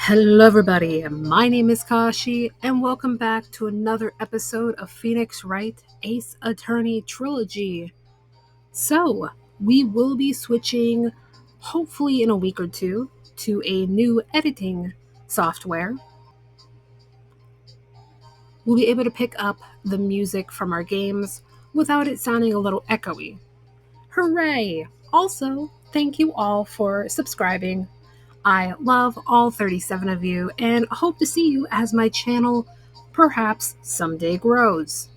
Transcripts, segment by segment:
Hello, everybody. My name is Kashi, and welcome back to another episode of Phoenix Wright Ace Attorney Trilogy. So, we will be switching, hopefully in a week or two, to a new editing software. We'll be able to pick up the music from our games without it sounding a little echoey. Hooray! Also, thank you all for subscribing. I love all 37 of you and hope to see you as my channel perhaps someday grows.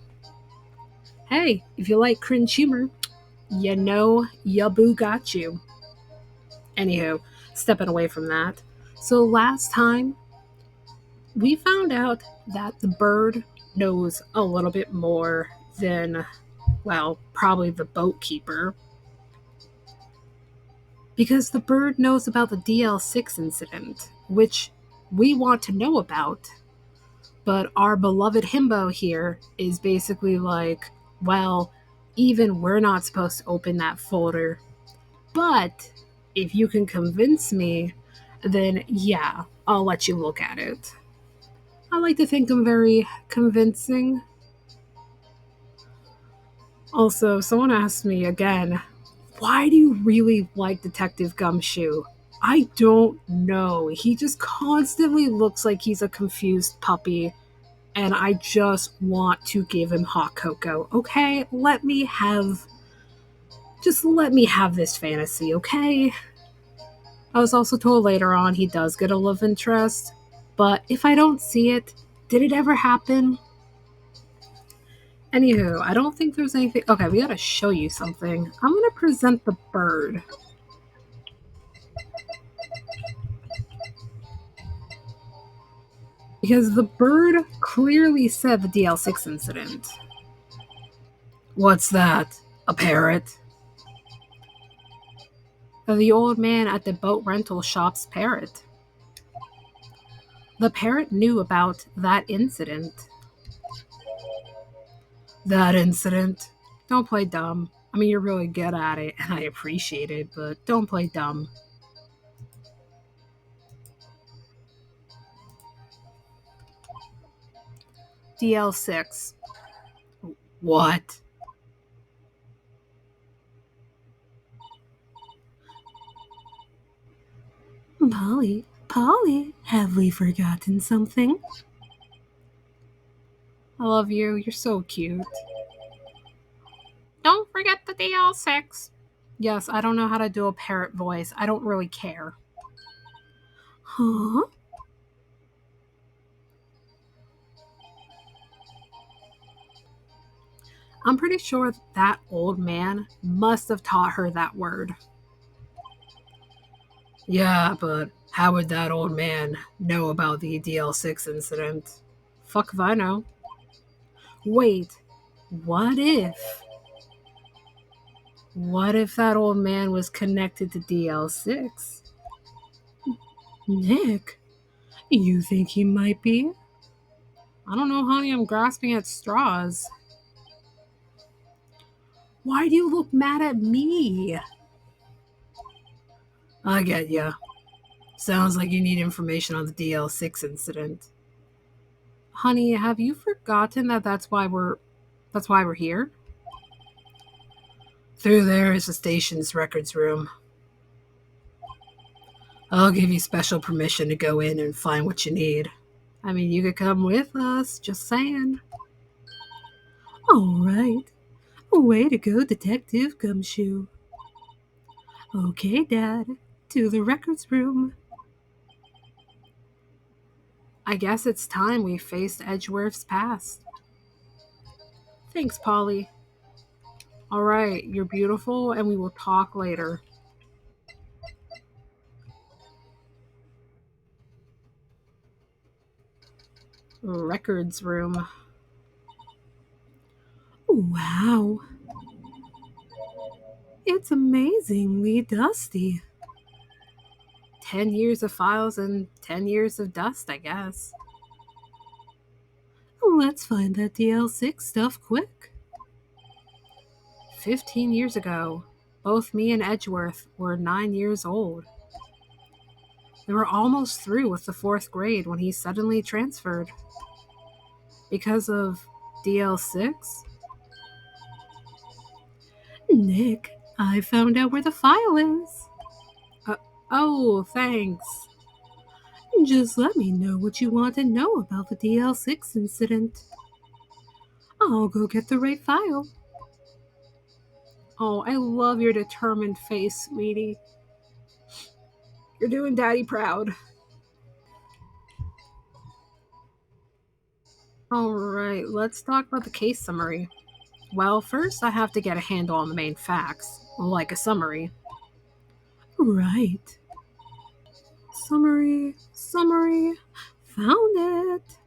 Hey, if you like cringe humor, you know ya boo got you. Anywho, stepping away from that. So last time, we found out that the bird knows a little bit more than, well, probably the boat keeper. Because the bird knows about the DL6 incident, which we want to know about. But our beloved himbo here is basically like, well, even we're not supposed to open that folder. But if you can convince me, then yeah, I'll let you look at it. I like to think I'm very convincing. Also, someone asked me again, why do you really like Detective Gumshoe? I don't know. He just constantly looks like he's a confused puppy, and I just want to give him hot cocoa. Okay? Just let me have this fantasy, okay? I was also told later on he does get a love interest, but if I don't see it, did it ever happen? Anywho, I don't think there's anything. Okay, we gotta show you something. I'm gonna present the bird. Because the bird clearly said the DL6 incident. What's that? A parrot? The old man at the boat rental shop's parrot. The parrot knew about that incident. That incident? Don't play dumb. I mean, you're really good at it, and I appreciate it, but don't play dumb. DL6. What? Polly, have we forgotten something? I love you. You're so cute. Don't forget the DL6. Yes, I don't know how to do a parrot voice. I don't really care. Huh? I'm pretty sure that old man must have taught her that word. Yeah, but how would that old man know about the DL6 incident? Fuck if I know. Wait, what if? What if that old man was connected to DL6? Nick, you think he might be? I don't know, honey, I'm grasping at straws. Why do you look mad at me? I get ya. Sounds like you need information on the DL6 incident. Honey, have you forgotten that that's why we're here? Through there is the station's records room. I'll give you special permission to go in and find what you need. I mean, you could come with us, just saying. All right. Way to go, Detective Gumshoe. Okay, Dad. To the records room. I guess it's time we faced Edgeworth's past. Thanks, Polly. All right, you're beautiful, and we will talk later. Records room. Wow. It's amazingly dusty. 10 years of files and 10 years of dust, I guess. Let's find that DL6 stuff quick. 15 years ago, both me and Edgeworth were 9 years old. They were almost through with the 4th grade when he suddenly transferred. Because of DL6? Nick, I found out where the file is. Uh, oh, thanks. Just let me know what you want to know about the DL6 incident. I'll go get the right file. Oh, I love your determined face, sweetie. You're doing Daddy proud. Alright, let's talk about the case summary. Well, first I have to get a handle on the main facts, like a summary. Right. Summary. Found it.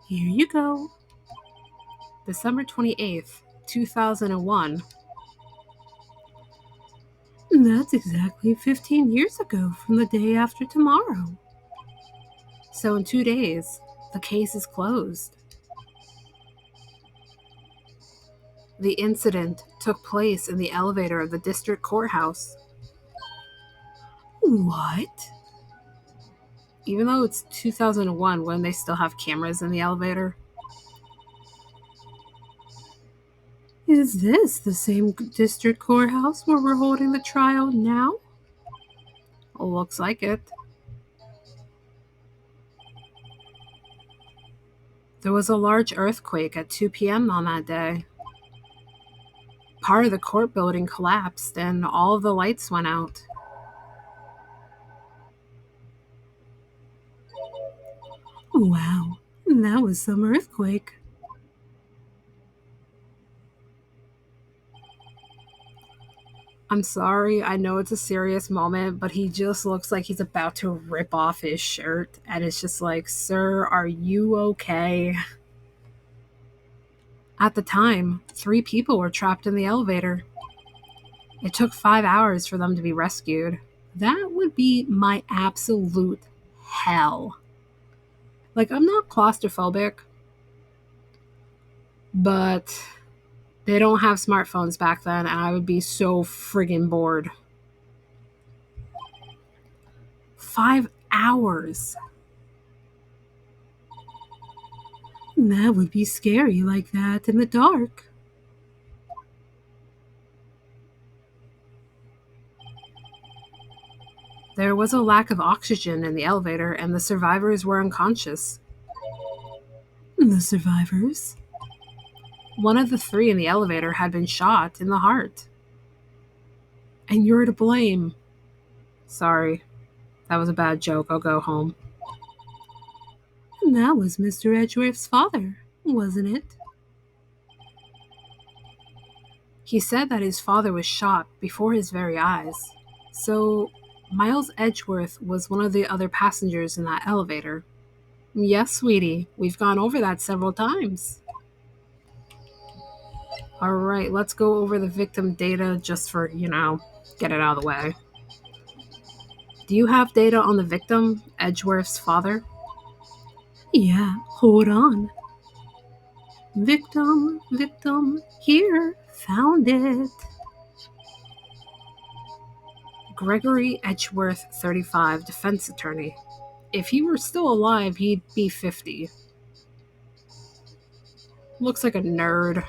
Here you go. December 28th, 2001. That's exactly 15 years ago from the day after tomorrow. So in 2 days, the case is closed. The incident took place in the elevator of the district courthouse. What? Even though it's 2001, when they still have cameras in the elevator? Is this the same district courthouse where we're holding the trial now? Looks like it. There was a large earthquake at 2 p.m. on that day. Part of the court building collapsed and all of the lights went out. Wow, that was some earthquake. I'm sorry, I know it's a serious moment, but he just looks like he's about to rip off his shirt, and it's just like, sir, are you okay? At the time, 3 people were trapped in the elevator. It took 5 hours for them to be rescued. That would be my absolute hell. Like, I'm not claustrophobic, but they don't have smartphones back then, and I would be so friggin' bored. 5 hours. That would be scary like that in the dark. There was a lack of oxygen in the elevator, and the survivors were unconscious. The survivors? One of the 3 in the elevator had been shot in the heart. And you're to blame. Sorry. That was a bad joke. I'll go home. That was Mr. Edgeworth's father, wasn't it? He said that his father was shot before his very eyes. So, Miles Edgeworth was one of the other passengers in that elevator. Yes, sweetie. We've gone over that several times. Alright, let's go over the victim data just for, get it out of the way. Do you have data on the victim, Edgeworth's father? Yeah, hold on. Victim, here, found it. Gregory Edgeworth, 35, defense attorney. If he were still alive, he'd be 50. Looks like a nerd.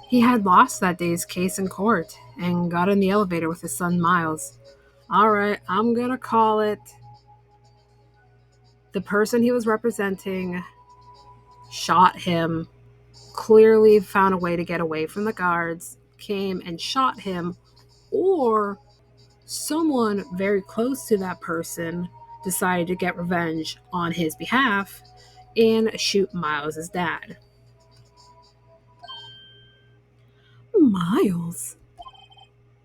He had lost that day's case in court and got in the elevator with his son Miles. Alright, I'm gonna call it. The person he was representing shot him, clearly found a way to get away from the guards, came and shot him, or someone very close to that person decided to get revenge on his behalf and shoot Miles' dad.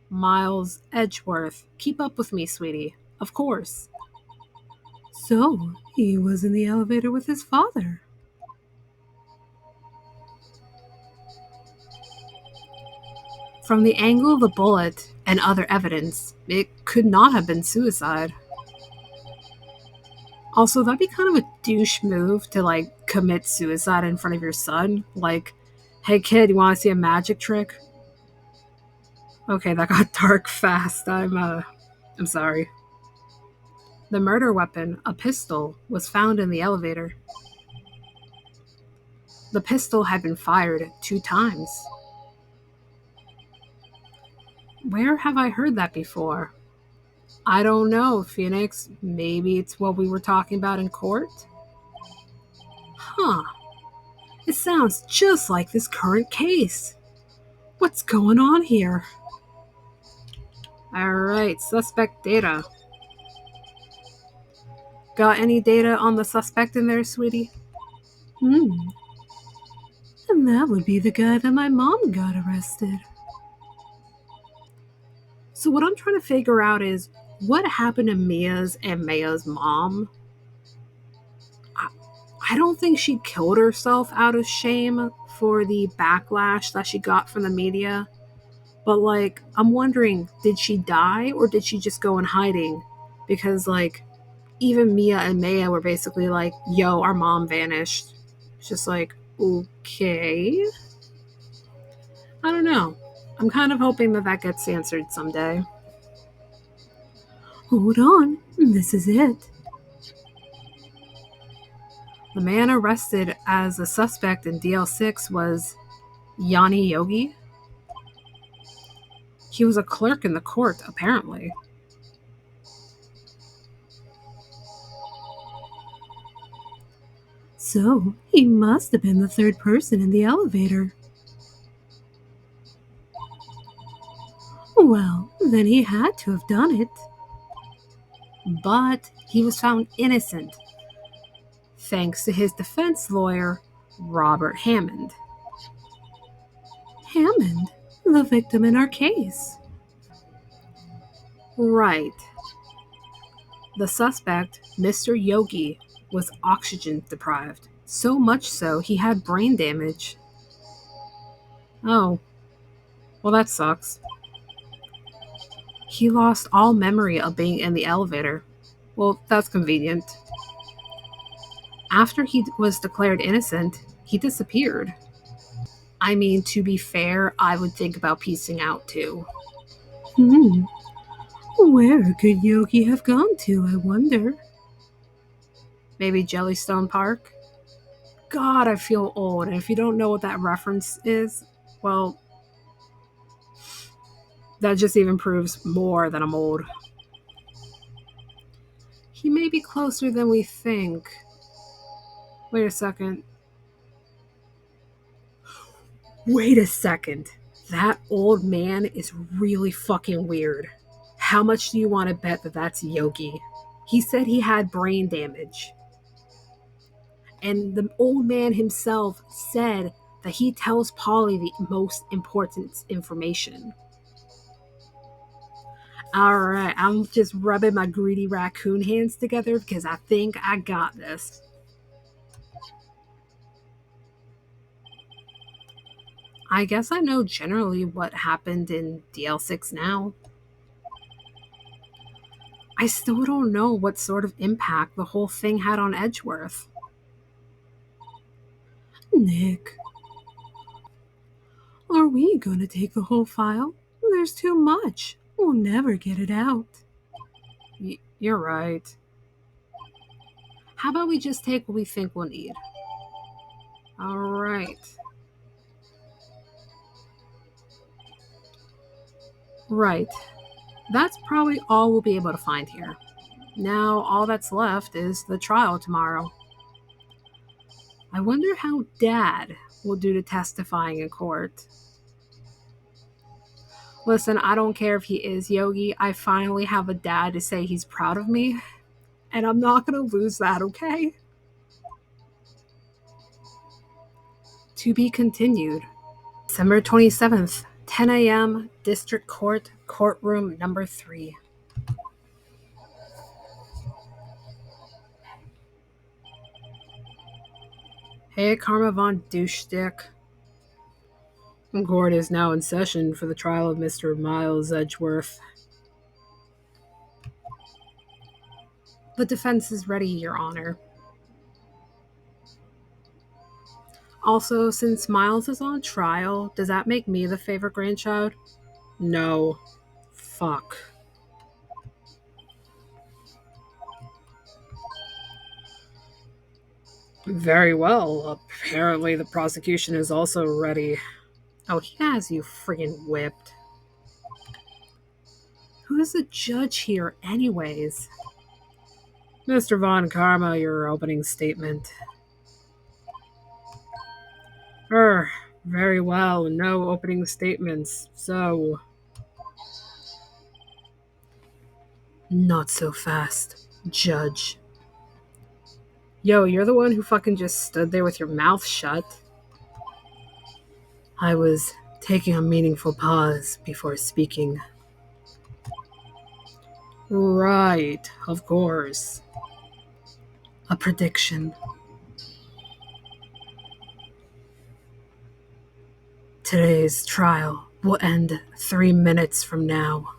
Miles Edgeworth. Keep up with me, sweetie. Of course. So, he was in the elevator with his father. From the angle of the bullet and other evidence, it could not have been suicide. Also, that'd be kind of a douche move to, commit suicide in front of your son. Like, hey kid, you want to see a magic trick? Okay, that got dark fast. I'm sorry. The murder weapon, a pistol, was found in the elevator. The pistol had been fired 2 times. Where have I heard that before? I don't know, Phoenix. Maybe it's what we were talking about in court? Huh. It sounds just like this current case. What's going on here? Alright, suspect data. Got any data on the suspect in there, sweetie? And that would be the guy that my mom got arrested. So what I'm trying to figure out is what happened to Mia's and Maya's mom. I don't think she killed herself out of shame for the backlash that she got from the media. But, like, I'm wondering, did she die or did she just go in hiding? Because, like, even Mia and Maya were basically like, yo, our mom vanished. It's just like, okay. I don't know. I'm kind of hoping that that gets answered someday. Hold on, this is it. The man arrested as a suspect in DL6 was Yanni Yogi. He was a clerk in the court, apparently. So, he must have been the third person in the elevator. Well, then he had to have done it. But he was found innocent, thanks to his defense lawyer, Robert Hammond. Hammond? The victim in our case. Right. The suspect, Mr. Yogi, was oxygen deprived, so much so he had brain damage. Oh, well, that sucks. He lost all memory of being in the elevator. Well, that's convenient. After he was declared innocent, he disappeared. I mean, to be fair, I would think about piecing out too. Where could Yogi have gone to, I wonder? Maybe Jellystone Park? God, I feel old, and if you don't know what that reference is, well, that just even proves more that I'm old. He may be closer than we think. Wait a second. Wait a second. That old man is really fucking weird. How much do you want to bet that that's Yogi? He said he had brain damage. And the old man himself said that he tells Polly the most important information. Alright, I'm just rubbing my greedy raccoon hands together because I think I got this. I guess I know generally what happened in DL6 now. I still don't know what sort of impact the whole thing had on Edgeworth. Nick, are we going to take the whole file? There's too much. We'll never get it out. You're right. How about we just take what we think we'll need? Alright. Right. That's probably all we'll be able to find here. Now, all that's left is the trial tomorrow. I wonder how Dad will do to testifying in court. Listen, I don't care if he is Yogi. I finally have a dad to say he's proud of me. And I'm not going to lose that, okay? To be continued. December 27th, 10 a.m., District Court, Courtroom Number 3. Hey, Karma Von Douchestick. Court is now in session for the trial of Mr. Miles Edgeworth. The defense is ready, Your Honor. Also, since Miles is on trial, does that make me the favorite grandchild? No. Fuck. Very well. Apparently, the prosecution is also ready. Oh, he has you friggin' whipped. Who is the judge here, anyways? Mr. Von Karma, your opening statement. Er, very well. No opening statements. So. Not so fast, Judge. Yo, you're the one who fucking just stood there with your mouth shut. I was taking a meaningful pause before speaking. Right, of course. A prediction. Today's trial will end 3 minutes from now.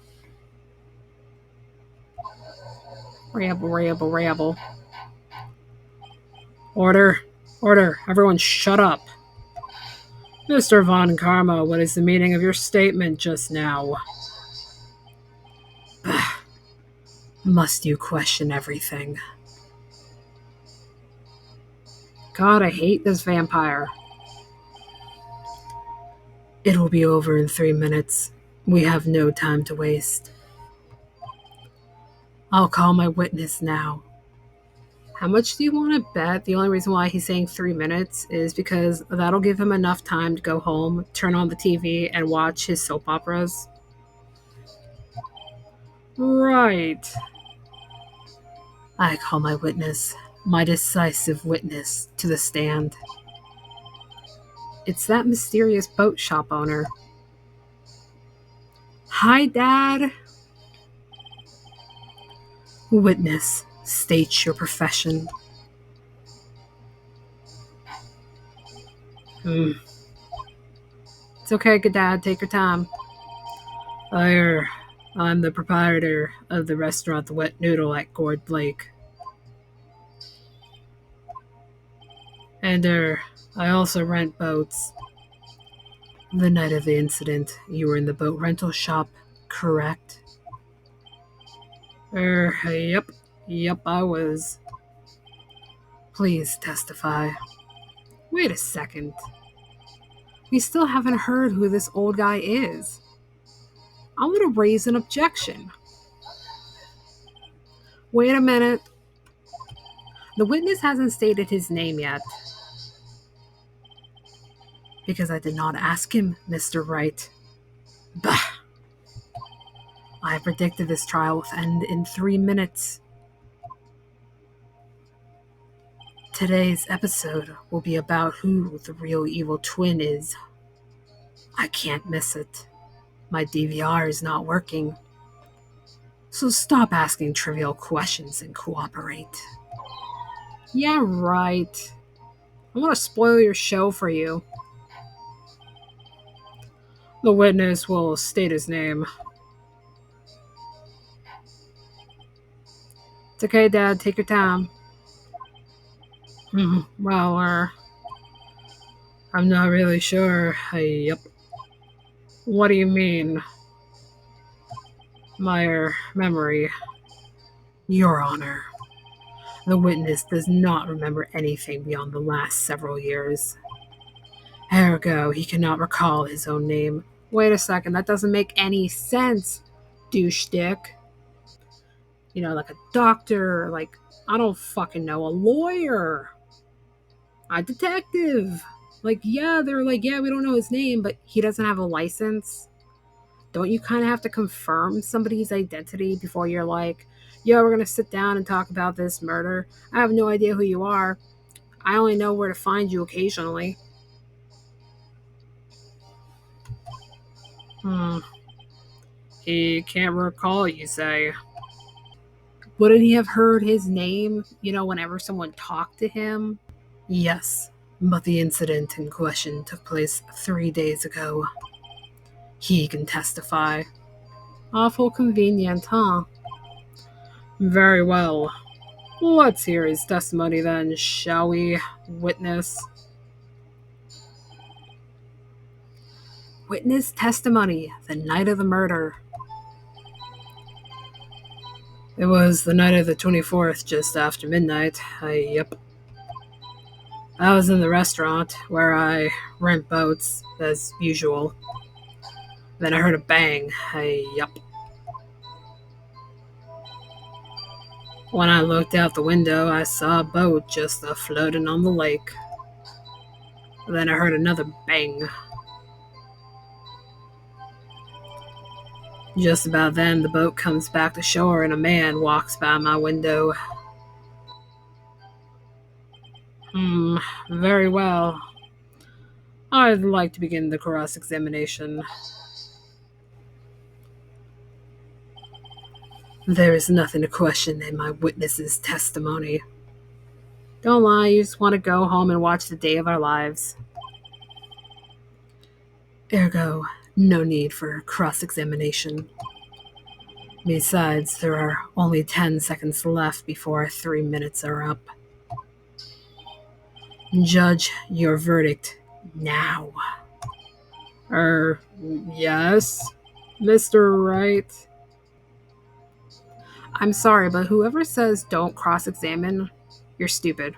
Rabble, rabble, rabble. Order, order, everyone shut up. Mr. Von Karma, what is the meaning of your statement just now? Must you question everything? God, I hate this vampire. It will be over in 3 minutes. We have no time to waste. I'll call my witness now. How much do you want to bet? The only reason why he's saying 3 minutes is because that'll give him enough time to go home, turn on the TV, and watch his soap operas. Right. I call my witness, my decisive witness, to the stand. It's that mysterious boat shop owner. Hi, Dad. Witness, state your profession. It's okay, good Dad. Take your time. I'm the proprietor of the restaurant The Wet Noodle at Gourd Lake. And, I also rent boats. The night of the incident, you were in the boat rental shop, correct? Yep. Yep, I was. Please testify. Wait a second. We still haven't heard who this old guy is. I'm going to raise an objection. Wait a minute. The witness hasn't stated his name yet. Because I did not ask him, Mr. Wright. Bah! I predicted this trial would end in 3 minutes. Today's episode will be about who the real evil twin is. I can't miss it. My DVR is not working. So stop asking trivial questions and cooperate. Yeah, right. I'm gonna spoil your show for you. The witness will state his name. It's okay, Dad. Take your time. Well, I'm not really sure. Yep. What do you mean? My memory. Your Honor. The witness does not remember anything beyond the last several years. Ergo, he cannot recall his own name. Wait a second, that doesn't make any sense, douche dick. You know, like a doctor, like, I don't fucking know, a lawyer, a detective. Like, yeah, they're like, yeah, we don't know his name, but he doesn't have a license. Don't you kind of have to confirm somebody's identity before you're like, yo, we're going to sit down and talk about this murder? I have no idea who you are. I only know where to find you occasionally. He can't recall, you say? Wouldn't he have heard his name, whenever someone talked to him? Yes, but the incident in question took place 3 days ago. He can testify. Awful convenient, huh? Very well. Let's hear his testimony then, shall we, witness? Witness testimony, the night of the murder. It was the night of the 24th, just after midnight. Yep. I was in the restaurant where I rent boats, as usual. Then I heard a bang. Yup. When I looked out the window, I saw a boat just floating on the lake. Then I heard another bang. Just about then, the boat comes back to shore and a man walks by my window. Hmm, very well. I'd like to begin the cross examination. There is nothing to question in my witness's testimony. Don't lie, you just want to go home and watch the day of our lives. Ergo, no need for cross examination. Besides, there are only 10 seconds left before our 3 minutes are up. Judge your verdict now. Yes, Mr. Wright. I'm sorry, but whoever says don't cross examine, you're stupid.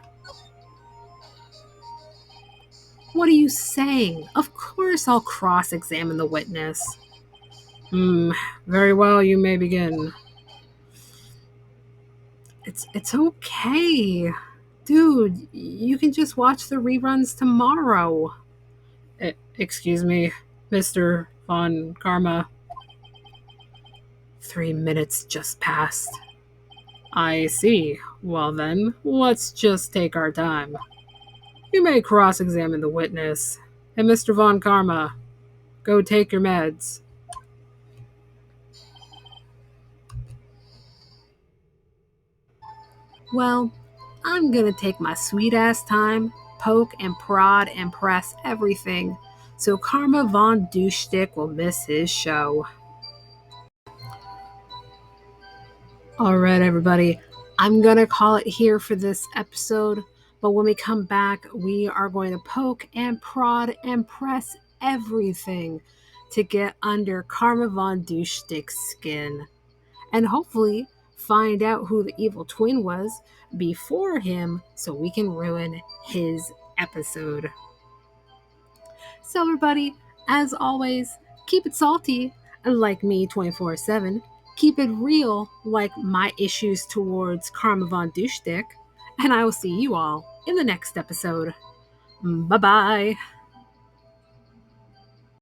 What are you saying? Of course I'll cross examine the witness. Very well, you may begin. It's okay. Dude, you can just watch the reruns tomorrow. Excuse me, Mr. Von Karma. 3 minutes just passed. I see. Well then, let's just take our time. You may cross-examine the witness. And Mr. Von Karma, go take your meds. Well, I'm gonna take my sweet-ass time, poke and prod and press everything, so Karma Von Douchestick will miss his show. Alright, everybody. I'm going to call it here for this episode, but when we come back, we are going to poke and prod and press everything to get under Karma Von Douchestick's skin, and hopefully find out who the evil twin was before him so we can ruin his episode. So, everybody, as always, keep it salty, like me 24/7. Keep it real, like my issues towards Karma Von Douchestick. And I will see you all in the next episode. Bye bye.